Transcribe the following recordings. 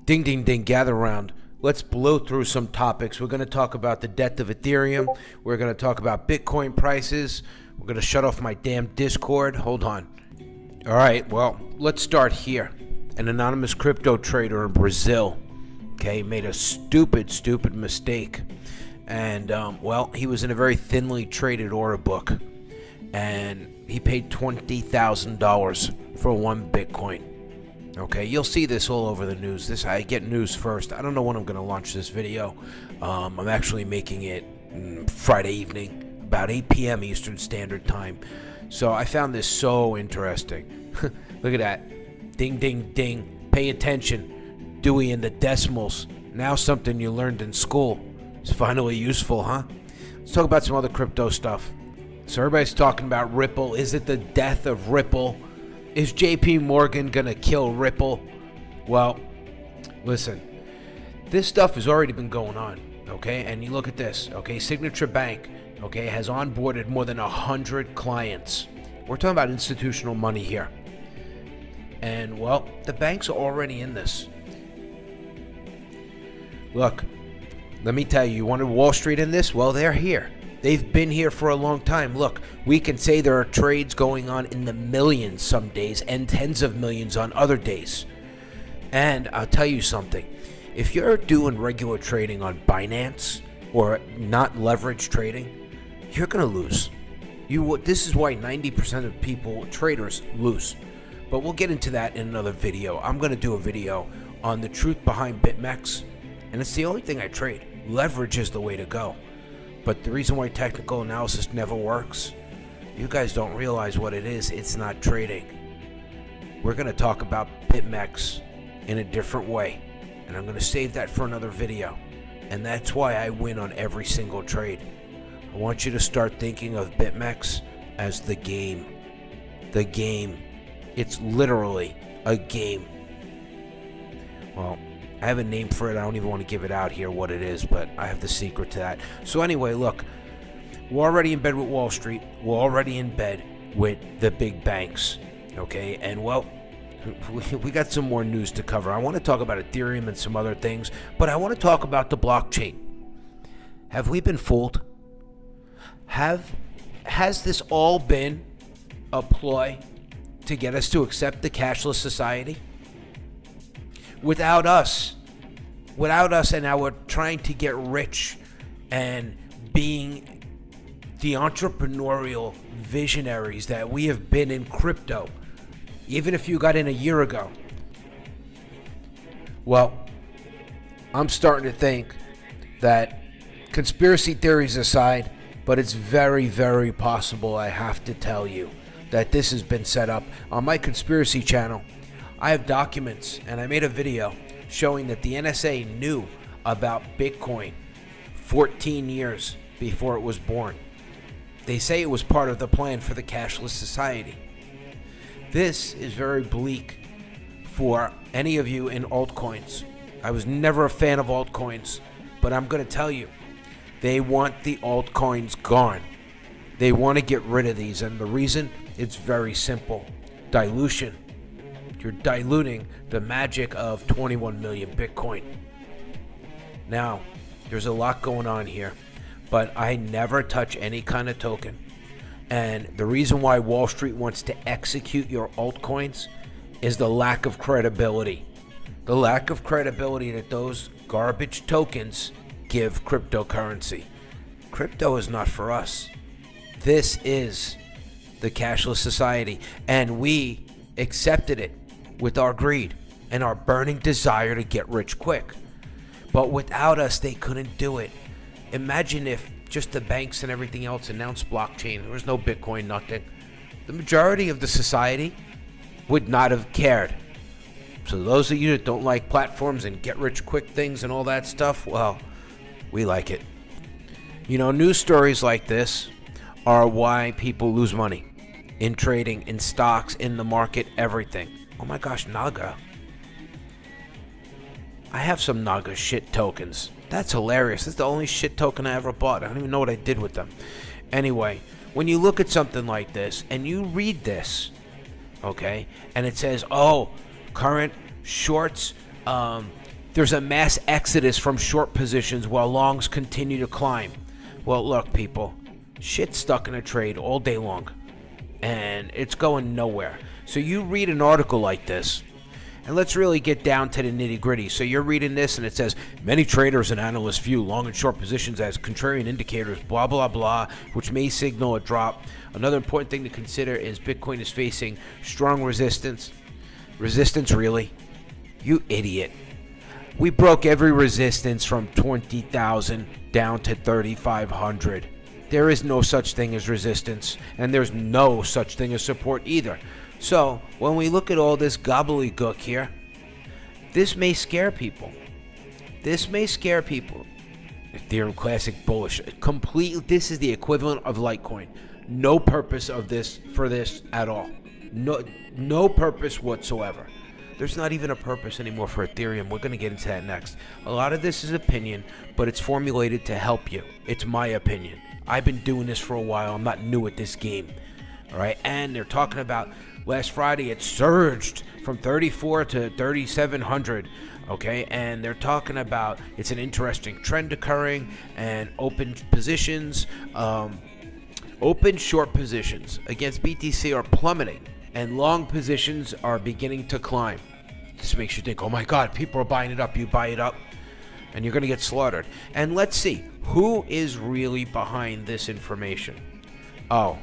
Ding, ding, ding, gather around. Let's blow through some topics. We're going to talk about the death of Ethereum. We're going to talk about Bitcoin prices. We're going to shut off my damn Discord. Hold on. All right, well, let's start here. An anonymous crypto trader in Brazil, okay, made a stupid mistake. And, well, he was in a very thinly traded order book. And he paid $20,000 for one Bitcoin. Okay, you'll see this all over the news. I get news first. I don't know when I'm going to launch this video. I'm actually making it Friday evening, about 8 p.m. Eastern Standard Time. So I found this so interesting. Look at that. Ding, ding, ding. Pay attention. Dewey in the decimals. Now something you learned in school. It's finally useful, huh? Let's talk about some other crypto stuff. So everybody's talking about Ripple. Is it the death of Ripple? Is JP Morgan going to kill Ripple? Well, listen, this stuff has already been going on, okay? And you look at this, okay? Signature Bank, okay, has onboarded more than 100 clients. We're talking about institutional money here. And, well, the banks are already in this. Look, let me tell you, you wanted Wall Street in this? Well, they're here. They've been here for a long time. Look, we can say there are trades going on in the millions some days and tens of millions on other days. And I'll tell you something. If you're doing regular trading on Binance or not leverage trading, you're going to lose. This is why 90% of traders lose. But we'll get into that in another video. I'm going to do a video on the truth behind BitMEX. And it's the only thing I trade. Leverage is the way to go. But the reason why technical analysis never works, you guys don't realize what it is. It's not trading. We're going to talk about BitMEX in a different way. And I'm going to save that for another video. And that's why I win on every single trade. I want you to start thinking of BitMEX as the game. The game. It's literally a game. Well, I have a name for it. I don't even want to give it out here what it is, but I have the secret to that. So anyway, look, we're already in bed with Wall Street. We're already in bed with the big banks, okay? And, well, we got some more news to cover. I want to talk about Ethereum and some other things, but I want to talk about the blockchain. Have we been fooled? Has this all been a ploy to get us to accept the cashless society? Without us and our trying to get rich and being the entrepreneurial visionaries that we have been in crypto, even if you got in a year ago. Well, I'm starting to think that, conspiracy theories aside, but it's very, very possible, I have to tell you, that this has been set up. On my conspiracy channel, I have documents, and I made a video showing that the NSA knew about Bitcoin 14 years before it was born. They say it was part of the plan for the cashless society. This is very bleak for any of you in altcoins. I was never a fan of altcoins, but I'm going to tell you, they want the altcoins gone. They want to get rid of these, and the reason, it's very simple. Dilution. You're diluting the magic of 21 million Bitcoin. Now, there's a lot going on here, but I never touch any kind of token. And the reason why Wall Street wants to execute your altcoins is the lack of credibility. The lack of credibility that those garbage tokens give cryptocurrency. Crypto is not for us. This is the cashless society, and we accepted it with our greed and our burning desire to get rich quick. But without us, they couldn't do it. Imagine if just the banks and everything else announced blockchain. There was no Bitcoin, nothing. The majority of the society would not have cared. So those of you that don't like platforms and get rich quick things and all that stuff, well, we like it. You know, news stories like this are why people lose money in trading, in stocks, in the market, everything. Oh my gosh, Naga. I have some Naga shit tokens. That's hilarious. That's the only shit token I ever bought. I don't even know what I did with them. Anyway, when you look at something like this and you read this, okay, and it says, oh, current shorts There's a mass exodus from short positions while longs continue to climb. Well, look, people, shit's stuck in a trade all day long, and it's going nowhere. So you read an article like this, and let's really get down to the nitty-gritty. So you're reading this, and it says, many traders and analysts view long and short positions as contrarian indicators, blah, blah, blah, which may signal a drop. Another important thing to consider is Bitcoin is facing strong resistance. Resistance, really? You idiot. We broke every resistance from 20,000 down to 3,500. There is no such thing as resistance, and there's no such thing as support either. So, when we look at all this gobbledygook here, this may scare people. This may scare people. Ethereum Classic bullish. This is the equivalent of Litecoin. No purpose of this for this at all. No purpose whatsoever. There's not even a purpose anymore for Ethereum. We're going to get into that next. A lot of this is opinion, but it's formulated to help you. It's my opinion. I've been doing this for a while. I'm not new at this game. All right, and they're talking about last Friday it surged from 34 to 3,700. Okay, and they're talking about it's an interesting trend occurring, and open positions, open short positions against BTC are plummeting, and long positions are beginning to climb. This makes you think, oh my God, people are buying it up. You buy it up, and you're going to get slaughtered. And let's see who is really behind this information. Oh,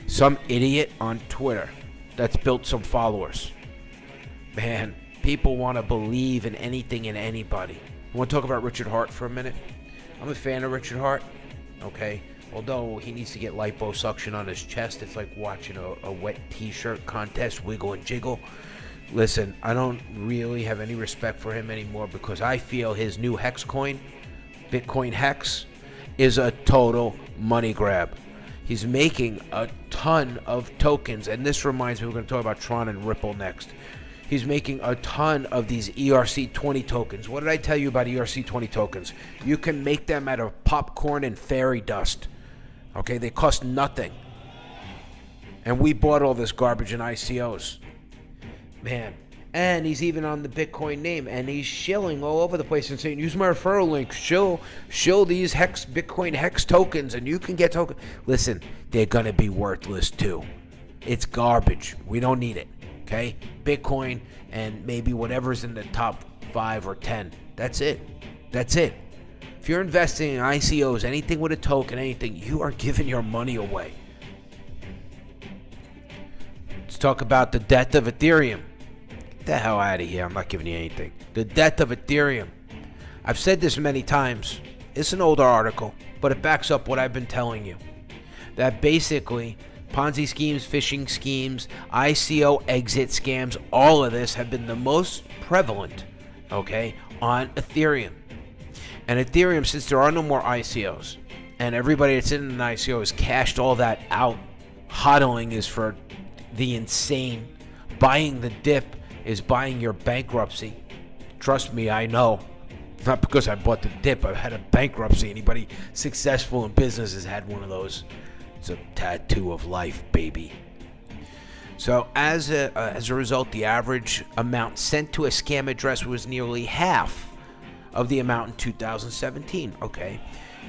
some idiot on Twitter that's built some followers. Man, people want to believe in anything and anybody. You want to talk about Richard Hart for a minute? I'm a fan of Richard Hart, okay? Although he needs to get liposuction on his chest. It's like watching a wet t-shirt contest, wiggle and jiggle. Listen, I don't really have any respect for him anymore because I feel his new Hex coin, Bitcoin Hex, is a total money grab. He's making a ton of tokens, and this reminds me, we're going to talk about Tron and Ripple next. He's making a ton of these ERC20 tokens. What did I tell you about ERC20 tokens? You can make them out of popcorn and fairy dust. Okay, they cost nothing. And we bought all this garbage in ICOs. Man. And he's even on the Bitcoin name, and he's shilling all over the place and saying, use my referral link, shill these Bitcoin Hex tokens, and you can get tokens. Listen, they're going to be worthless too. It's garbage. We don't need it. Okay? Bitcoin and maybe whatever's in the top 5 or 10. That's it. That's it. If you're investing in ICOs, anything with a token, anything, you are giving your money away. Let's talk about the death of Ethereum. Get the hell out of here. I'm not giving you anything. The death of Ethereum. I've said this many times. It's an older article, but it backs up what I've been telling you. That basically Ponzi schemes, phishing schemes, ICO exit scams, all of this have been the most prevalent, okay, on Ethereum. And Ethereum, since there are no more ICOs, and everybody that's in an ICO has cashed all that out, hodling is for the insane. Buying the dip is buying your bankruptcy. Trust me, I know. Not because I bought the dip, I've had a bankruptcy. Anybody successful in business has had one of those. It's a tattoo of life, baby. So as a result, the average amount sent to a scam address was nearly half of the amount in 2017. Okay.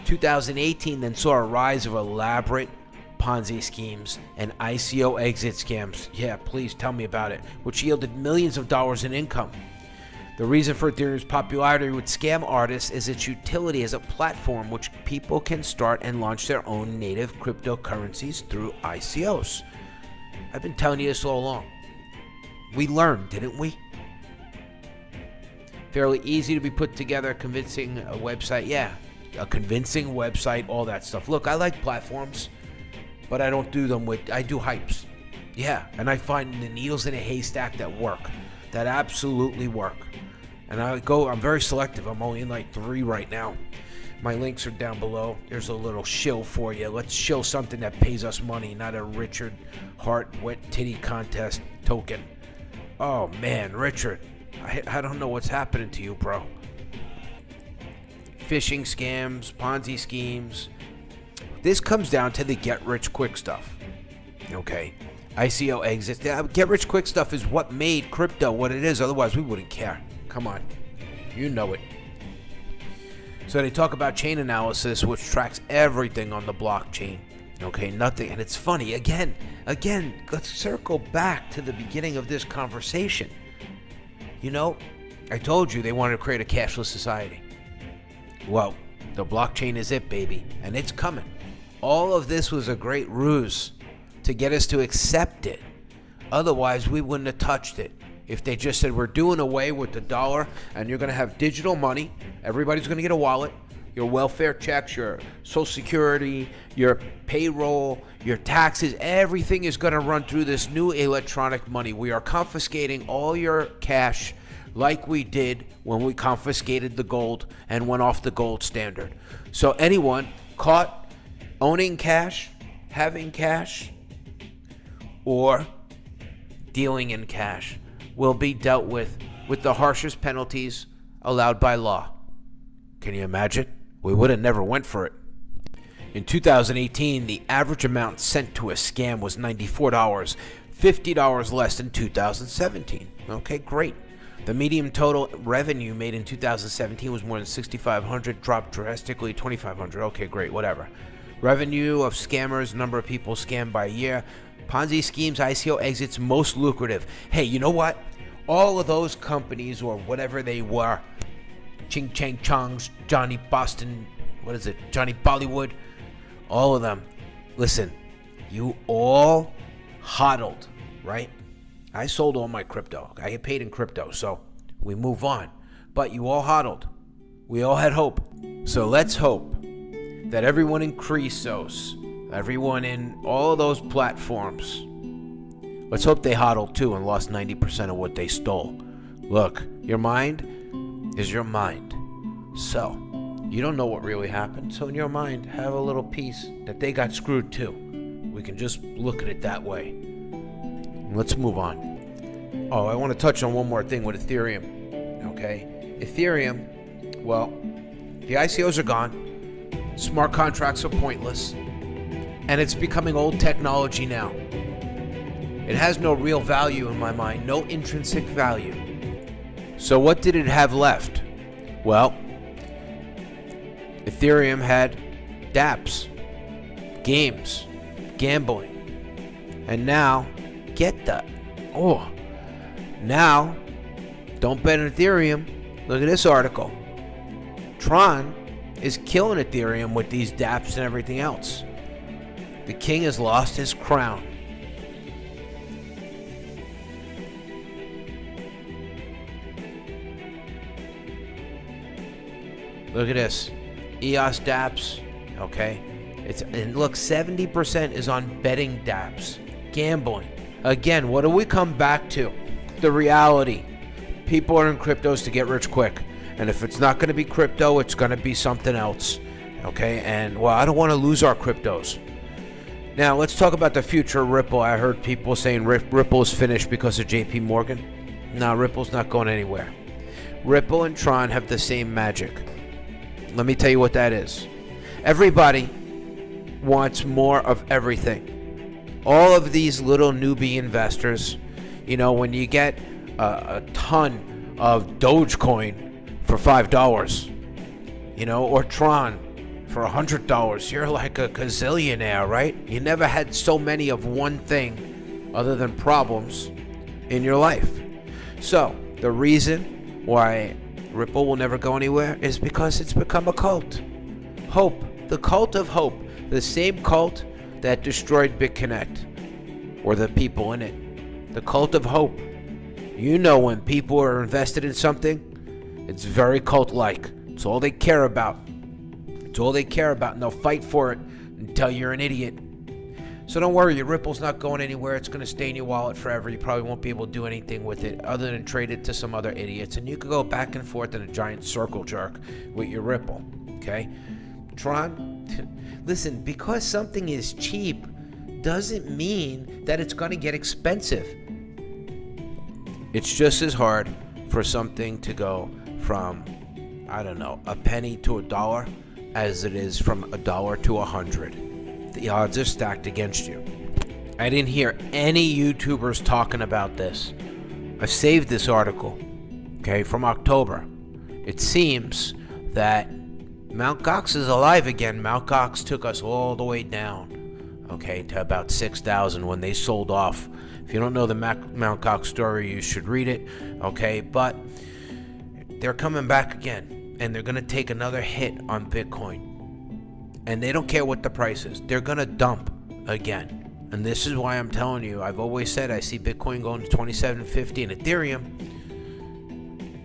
2018 then saw a rise of elaborate Ponzi schemes and ICO exit scams. Yeah, please tell me about it, which yielded millions of dollars in income. The reason for Ethereum's popularity with scam artists is its utility as a platform which people can start and launch their own native cryptocurrencies through ICOs. I've been telling you this all along. We learned, didn't we? Fairly easy to be put together, convincing a website. Yeah, a convincing website, all that stuff. Look, I like platforms, but I don't do them with, I do hypes. Yeah, and I find the needles in a haystack that work, that absolutely work. And I'm very selective. I'm only in like 3 right now. My links are down below. There's a little shill for you. Let's shill something that pays us money, not a Richard Hart wet titty contest token. Oh man, Richard, I don't know what's happening to you, bro. Phishing scams, Ponzi schemes. This comes down to the get-rich-quick stuff. Okay, ICO exits. Get-rich-quick stuff is what made crypto what it is. Otherwise, we wouldn't care. Come on. You know it. So they talk about chain analysis, which tracks everything on the blockchain. Okay, nothing. And it's funny, again, let's circle back to the beginning of this conversation. You know, I told you they wanted to create a cashless society. Well, the blockchain is it, baby, and it's coming. All of this was a great ruse to get us to accept it. Otherwise, we wouldn't have touched it. If they just said, we're doing away with the dollar and you're going to have digital money, everybody's going to get a wallet, your welfare checks, your Social Security, your payroll, your taxes, everything is going to run through this new electronic money. We are confiscating all your cash like we did when we confiscated the gold and went off the gold standard. So anyone caught owning cash, having cash, or dealing in cash will be dealt with the harshest penalties allowed by law. Can you imagine? We would have never went for it. In 2018, the average amount sent to a scam was $94, $50 less than 2017. Okay, great. The median total revenue made in 2017 was more than $6,500, dropped drastically $2,500. Okay, great, whatever. Revenue of scammers, number of people scammed by year. Ponzi schemes, ICO exits, most lucrative. Hey, you know what? All of those companies, or whatever they were, Ching Chang Chong's, Johnny Boston, Johnny Bollywood, all of them. Listen, you all hodled, right? I sold all my crypto. I get paid in crypto, so we move on. But you all hodled. We all had hope. So let's hope that everyone in Kryptos, everyone in all of those platforms, let's hope they hodled too and lost 90% of what they stole. Look, your mind is your mind. So, you don't know what really happened. So in your mind, have a little piece that they got screwed too. We can just look at it that way. Let's move on. Oh, I want to touch on one more thing with Ethereum. Okay? Ethereum, well, the ICOs are gone. Smart contracts are pointless. And it's becoming old technology now. It has no real value in my mind, no intrinsic value. So what did it have left? Well, Ethereum had dApps, games, gambling. And now, get that. Oh, now, don't bet on Ethereum. Look at this article. TRON is killing Ethereum with these dApps and everything else. The king has lost his crown. Look at this. EOS dApps, okay? And look, 70% is on betting dApps. Gambling. Again, what do we come back to? The reality. People are in cryptos to get rich quick. And if it's not going to be crypto, it's going to be something else. Okay? And, well, I don't want to lose our cryptos. Now, let's talk about the future of Ripple. I heard people saying Ripple is finished because of JP Morgan. No, Ripple's not going anywhere. Ripple and Tron have the same magic. Let me tell you what that is. Everybody wants more of everything. All of these little newbie investors, you know, when you get a ton of Dogecoin for $5, you know, or Tron for $100, you're like a gazillionaire, right? You never had so many of one thing other than problems in your life. So the reason why Ripple will never go anywhere is because it's become a cult. Hope, the cult of hope, the same cult that destroyed BitConnect, or the people in it. The cult of hope. You know, when people are invested in something, it's very cult-like. It's all they care about. It's all they care about, and they'll fight for it until you're an idiot. So don't worry, your Ripple's not going anywhere. It's going to stay in your wallet forever. You probably won't be able to do anything with it other than trade it to some other idiots. And you could go back and forth in a giant circle jerk with your Ripple, okay? Tron, listen, because something is cheap doesn't mean that it's going to get expensive. It's just as hard for something to go from, I don't know, a penny to $1 as it is from $1 to 100. The odds are stacked against you. I didn't hear any YouTubers talking about this. I saved this article, okay, from October. it seems that Mt. Gox is alive again. Mt. Gox took us all the way down, okay, to about 6,000 when they sold off. If you don't know the Mt. Gox story, you should read it, okay? But they're coming back again, and they're going to take another hit on Bitcoin. And they don't care what the price is. They're going to dump again. And this is why I'm telling you, I've always said I see Bitcoin going to 27.50 and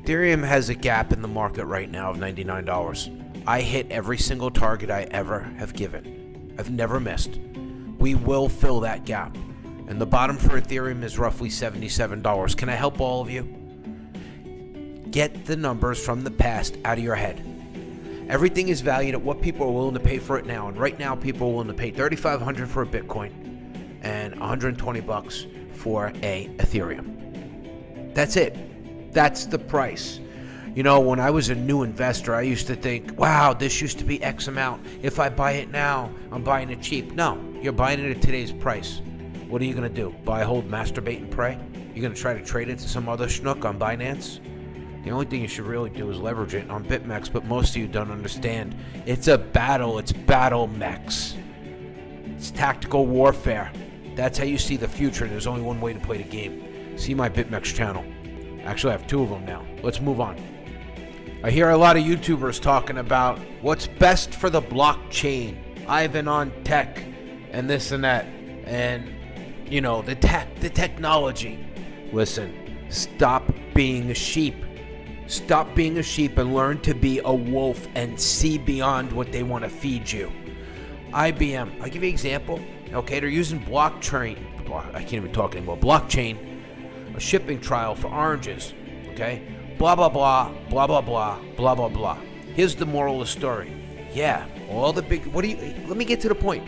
Ethereum has a gap in the market right now of $99. I hit every single target I ever have given. I've never missed. We will fill that gap. And the bottom for Ethereum is roughly $77. Can I help all of you? Get the numbers from the past out of your head. Everything is valued at what people are willing to pay for it now. And right now, people are willing to pay $3,500 for a Bitcoin and $120 for a Ethereum. That's it. That's the price. You know, when I was a new investor, I used to think, wow, this used to be X amount. If I buy it now, I'm buying it cheap. No, you're buying it at today's price. What are you going to do? Buy, hold, masturbate, and pray? You're going to try to trade it to some other schnook on Binance? The only thing you should really do is leverage it on BitMEX, but most of you don't understand. It's a battle. It's battle mex. It's tactical warfare. That's how you see the future. There's only one way to play the game. See my BitMEX channel. Actually, I have 2 of them now. Let's move on. I hear a lot of YouTubers talking about what's best for the blockchain. Ivan on tech and this and that. And, you know, the technology. Listen, stop being a sheep. Stop being a sheep and learn to be a wolf and see beyond what they want to feed you. IBM, I'll give you an example. Okay, they're using blockchain. I can't even talk anymore. Blockchain, a shipping trial for oranges. Okay, blah blah blah, blah blah blah, blah blah blah. Here's the moral of the story. Yeah, all the big. Let me get to the point.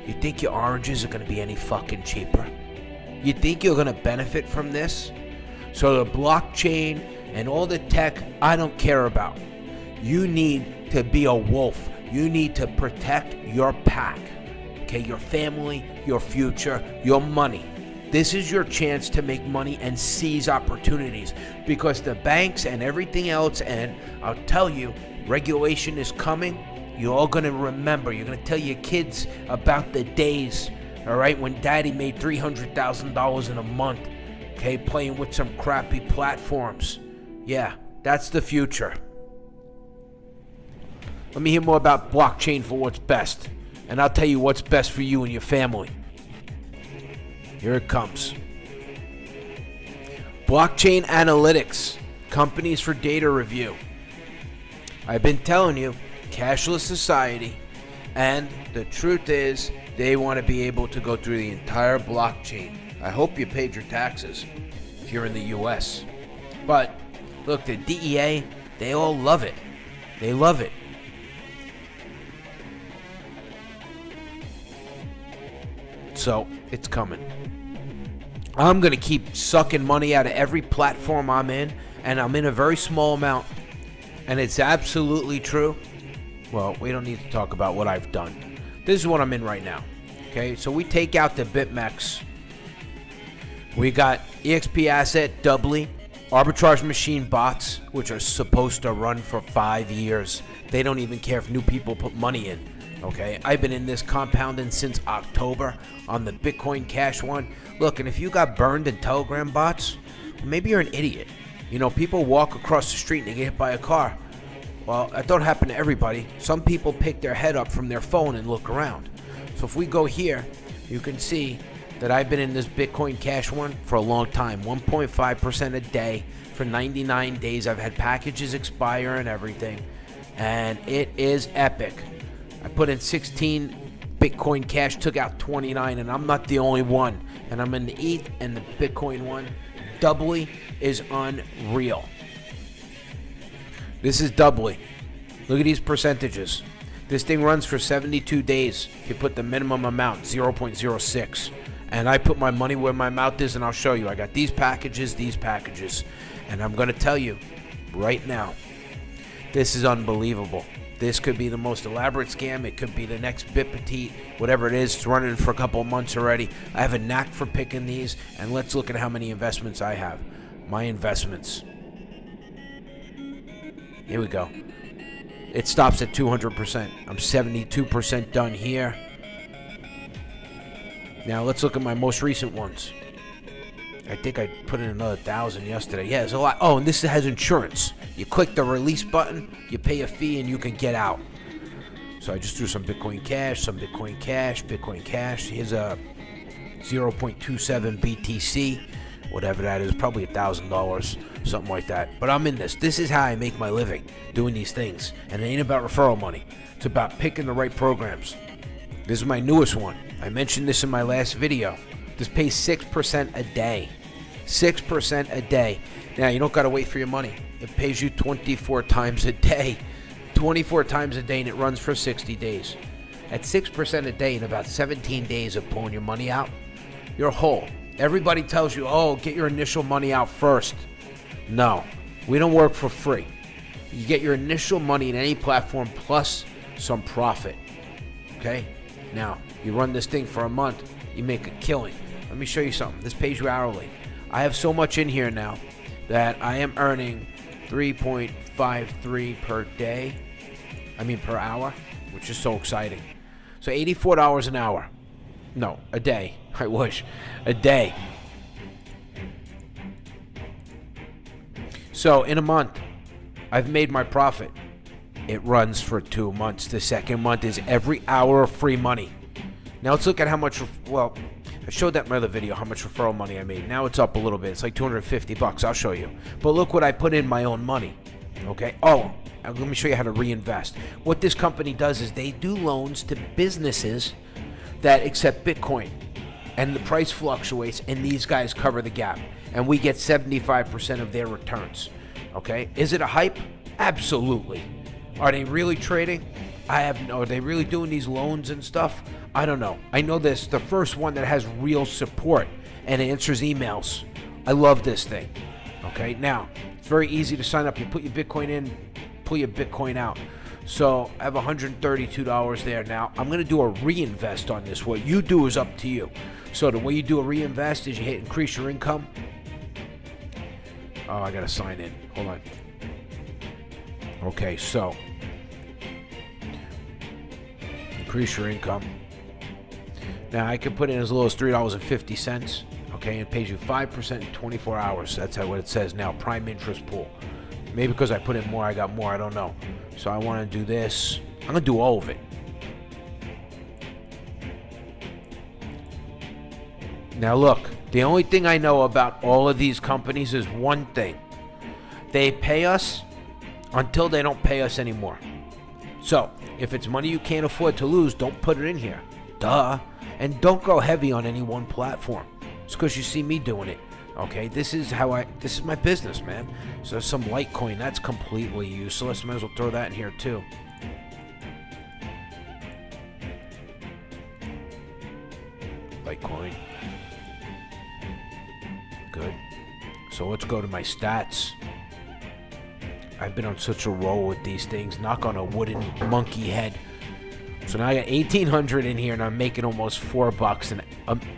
You think your oranges are going to be any fucking cheaper? You think you're going to benefit from this? So the blockchain and all the tech, I don't care about. You need to be a wolf. You need to protect your pack. Okay, your family, your future, your money. This is your chance to make money and seize opportunities, because the banks and everything else, and I'll tell you, regulation is coming. You're all going to remember. You're going to tell your kids about the days, all right, when daddy made $300,000 in a month, okay, playing with some crappy platforms. Yeah, that's the future. Let me hear more about blockchain for what's best. And I'll tell you what's best for you and your family. Here it comes. Blockchain analytics. Companies for data review. I've been telling you, cashless society. And the truth is, they want to be able to go through the entire blockchain. I hope you paid your taxes if you're in the US. But, look, the DEA, they all love it. They love it. So, it's coming. I'm going to keep sucking money out of every platform I'm in, and I'm in a very small amount. And it's absolutely true. Well, we don't need to talk about what I've done. This is what I'm in right now. Okay, so we take out the BitMEX. We got EXP asset, doubly, arbitrage machine bots, which are supposed to run for 5 years. They don't even care if new people put money in. Okay, I've been in this compounding since October on the Bitcoin Cash one. Look, and if you got burned in Telegram bots, maybe you're an idiot. You know, people walk across the street and they get hit by a car. Well, that don't happen to everybody. Some people pick their head up from their phone and look around. So if we go here, you can see that I've been in this Bitcoin Cash one for a long time. 1.5% a day for 99 days. I've had packages expire and everything. And it is epic. I put in 16 Bitcoin Cash, took out 29, and I'm not the only one. And I'm in the ETH and the Bitcoin one. Doubly is unreal. This is doubly. Look at these percentages. This thing runs for 72 days. If you put the minimum amount, 0.06. And I put my money where my mouth is, and I'll show you. I got these packages. And I'm going to tell you right now, this is unbelievable. This could be the most elaborate scam. It could be the next BitPetite, whatever it is. It's running for a couple of months already. I have a knack for picking these, and let's look at how many investments I have. My investments. Here we go. It stops at 200%. I'm 72% done here. Now let's look at my most recent ones. I think I put in another 1,000 yesterday. Yeah, there's a lot. Oh, and this has insurance. You click the release button, you pay a fee, and you can get out. So I just threw some Bitcoin Cash, Bitcoin Cash. Here's a 0.27 BTC, whatever that is, probably $1,000, something like that. But I'm in this. This is how I make my living, doing these things. And it ain't about referral money. It's about picking the right programs. This is my newest one. I mentioned this in my last video. This pays 6% a day. 6% a day. Now, you don't got to wait for your money. It pays you 24 times a day. 24 times a day, and it runs for 60 days. At 6% a day in about 17 days of pulling your money out, you're whole. Everybody tells you, oh, get your initial money out first. No, we don't work for free. You get your initial money in any platform plus some profit. Okay? Now, you run this thing for a month, you make a killing. Let me show you something. This pays you hourly. I have so much in here now that I am earning 3.53 per day. Per hour, which is so exciting. So $84 an hour. No, a day. I wish. A day. So in a month, I've made my profit. It runs for 2 months. The second month is every hour of free money. Now let's look at how much, well, I showed that in my other video, how much referral money I made. Now it's up a little bit. It's like $250. I'll show you. But look what I put in my own money. Okay? Oh, let me show you how to reinvest. What this company does is they do loans to businesses that accept Bitcoin. And the price fluctuates, and these guys cover the gap. And we get 75% of their returns. Okay? Is it a hype? Absolutely. Are they really trading? Are they really doing these loans and stuff? I don't know. I know this, the first one that has real support and answers emails. I love this thing. Okay? Now, it's very easy to sign up. You put your Bitcoin in, pull your Bitcoin out. So I have $132 there. Now I'm going to do a reinvest on this. What you do is up to you. So the way you do a reinvest is you hit increase your income. Oh, I got to sign in. Hold on. Okay, so increase your income. Now I can put in as little as $3.50. Okay, and it pays you 5% in 24 hours. That's what it says now. Prime interest pool. Maybe because I put in more, I got more. I don't know. So I want to do this. I'm going to do all of it. Now look, the only thing I know about all of these companies is one thing. They pay us until they don't pay us anymore. So if it's money you can't afford to lose, don't put it in here. Duh. And don't go heavy on any one platform. It's because you see me doing it. Okay, this is my business, man. So some Litecoin, that's completely useless. Might as well throw that in here too. Litecoin. Good. So let's go to my stats. I've been on such a roll with these things. Knock on a wooden monkey head. So now I got 1,800 in here, and I'm making almost $4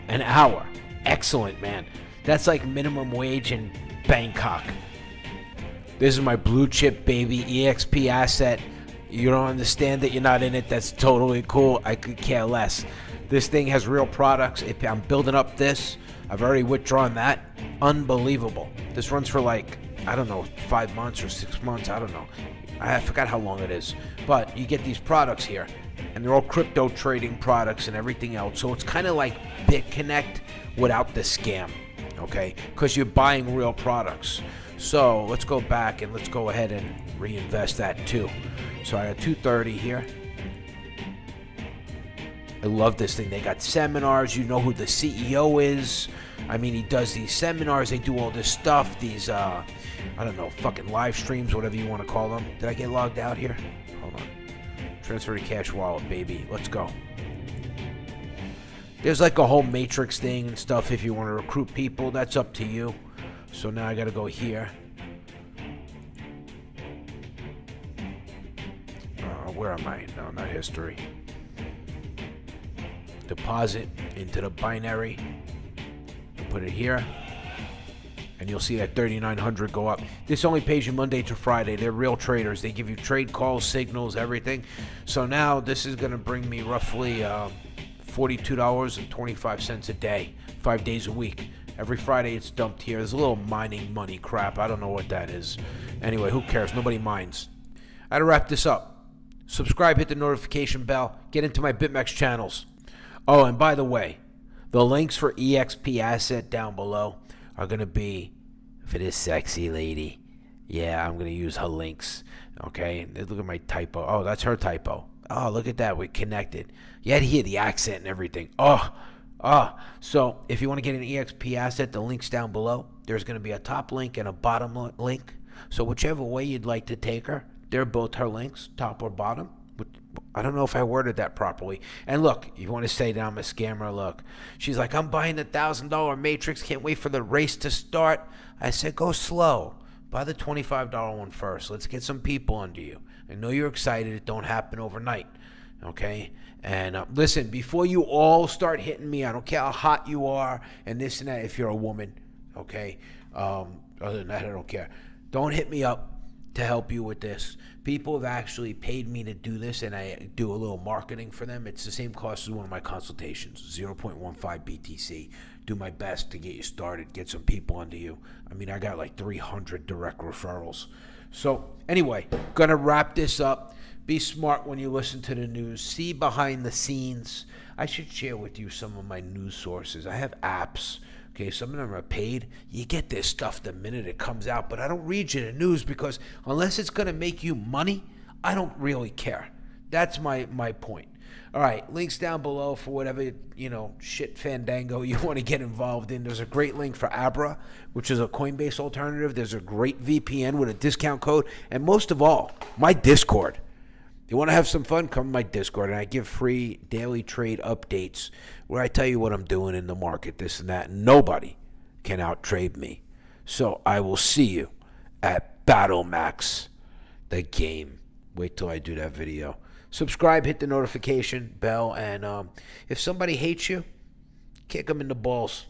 an hour. Excellent, man. That's like minimum wage in Bangkok. This is my blue chip, baby. EXP asset. You don't understand that you're not in it. That's totally cool. I could care less. This thing has real products. I'm building up this. I've already withdrawn that. Unbelievable. This runs for like, I don't know, 5 months or 6 months. I don't know. I forgot how long it is. But you get these products here. And they're all crypto trading products and everything else. So it's kind of like BitConnect without the scam. Okay, because you're buying real products. So let's go back and let's go ahead and reinvest that too. So I got 230 here. I love this thing. They got seminars. You know who the CEO is. I mean, he does these seminars. They do all this stuff. These, I don't know, fucking live streams, whatever you want to call them. Did I get logged out here? Hold on. Transfer to cash wallet, baby. Let's go. There's like a whole matrix thing and stuff. If you want to recruit people, that's up to you. So now I got to go here. Where am I? No, not history. Deposit into the binary. Put it here. I and you'll see that 3,900 go up. This only pays you Monday to Friday. They're real traders. They give you trade calls, signals, everything. So now this is going to bring me roughly $42.25 a day, 5 days a week. Every Friday it's dumped here. There's a little mining money crap. I don't know what that is. Anyway, who cares? Nobody minds. I had to wrap this up. Subscribe, hit the notification bell, get into my BitMEX channels. Oh, and by the way, the links for EXP asset down below are going to be for this sexy lady. Yeah, I'm going to use her links. Okay, look at my typo. Oh, that's her typo. Oh, look at that. We're connected. You had to hear the accent and everything. So if you want to get an EXP asset, the link's down below. There's going to be a top link and a bottom link. So whichever way you'd like to take her, they're both her links, top or bottom. I don't know if I worded that properly. And look, you want to say that I'm a scammer, look. She's like, I'm buying the $1,000 Matrix. Can't wait for the race to start. I said, go slow. Buy the $25 one first. Let's get some people under you. I know you're excited. It don't happen overnight. Okay? And listen, before you all start hitting me, I don't care how hot you are and this and that, if you're a woman. Okay? Other than that, I don't care. Don't hit me up to help you with this. People have actually paid me to do this, and I do a little marketing for them. It's the same cost as one of my consultations, 0.15 BTC. Do my best to get you started, get some people under you. I mean, I got like 300 direct referrals. So anyway, gonna wrap this up. Be smart when you listen to the news. See behind the scenes. I should share with you some of my news sources. I have apps. Okay, some of them are paid. You get this stuff the minute it comes out, but I don't read you the news because unless it's going to make you money, I don't really care. That's my point. All right, links down below for whatever, shit fandango you want to get involved in. There's a great link for Abra, which is a Coinbase alternative. There's a great VPN with a discount code. And most of all, my Discord. You want to have some fun? Come to my Discord, and I give free daily trade updates where I tell you what I'm doing in the market, this and that. Nobody can out-trade me. So I will see you at BattleMax, the game. Wait till I do that video. Subscribe, hit the notification bell, and if somebody hates you, kick them in the balls.